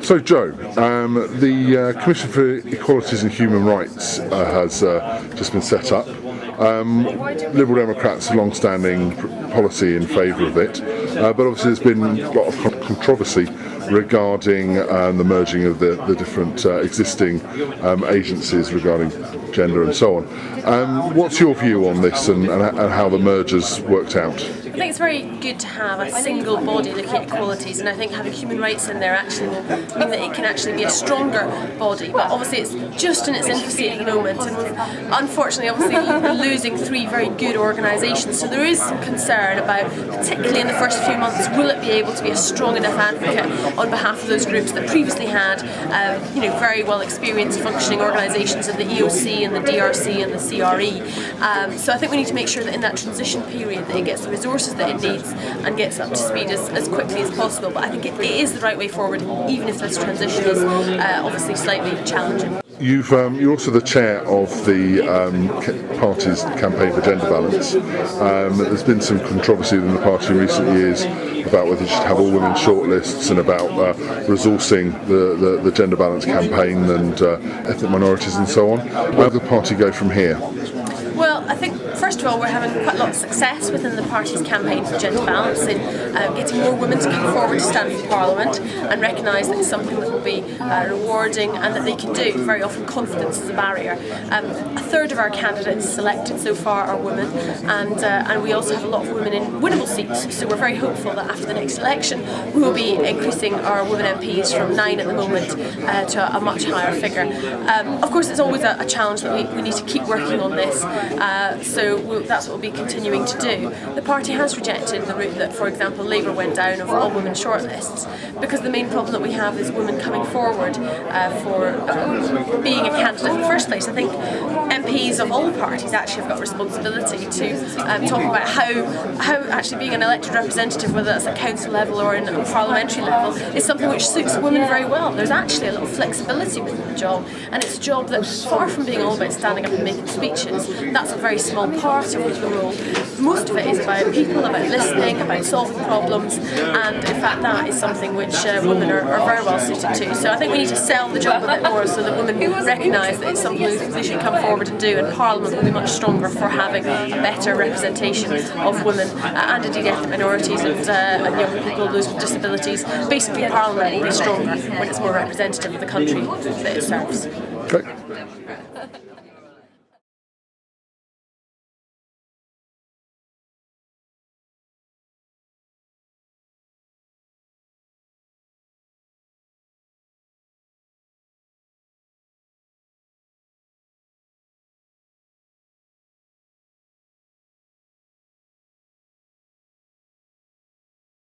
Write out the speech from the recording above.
So Joe, the Commission for Equalities and Human Rights has just been set up. Liberal Democrats have long-standing policy in favour of it, but obviously there's been a lot of controversy regarding the merging of the different existing agencies regarding gender and so on. What's your view on this and how the mergers worked out? I think it's very good to have a single body looking at equalities, and I think having human rights in there actually will mean that it can actually be a stronger body. But obviously it's just in its infancy at the moment, and unfortunately we're losing three very good organisations, so there is some concern about, particularly in the first few months, will it be able to be a strong enough advocate on behalf of those groups that previously had very well experienced functioning organisations of the EOC and the DRC and the CRE. So I think we need to make sure that in that transition period that it gets the resources that it needs and gets up to speed as quickly as possible. But I think it is the right way forward, even if this transition is obviously slightly challenging. You're also the chair of the party's campaign for gender balance. There's been some controversy within the party in recent years about whether you should have all women shortlists and about resourcing the gender balance campaign and ethnic minorities and so on. Where does the party go from here? Well, I think first of all we're having quite a lot of success within the party's campaign for gender balance in getting more women to come forward to stand for Parliament and recognise that it's something that will be rewarding and that they can do. Very often confidence is a barrier. A third of our candidates selected so far are women, and we also have a lot of women in winnable seats, so we're very hopeful that after the next election we will be increasing our women MPs from 9 at the moment to a much higher figure. Of course it's always a challenge that we need to keep working on this. So that's what we'll be continuing to do. The party has rejected the route that, for example, Labour went down of all women shortlists, because the main problem that we have is women coming forward for being a candidate in the first place. I think MPs of all parties actually have got a responsibility to talk about how actually being an elected representative, whether that's at council level or in a parliamentary level, is something which suits women very well. There's actually a lot of flexibility within the job, and it's a job that, far from being all about standing up and making speeches, that's a very small part of the role. Most of it is about people, about listening, about solving problems, and in fact that is something which women are very well suited to. So I think we need to sell the job a bit more so that women recognise that it's something they should come forward and do, and Parliament will be much stronger for having a better representation of women and indeed ethnic minorities and young people, those with disabilities. Basically Parliament will be stronger when it's more representative of the country that it serves. Okay.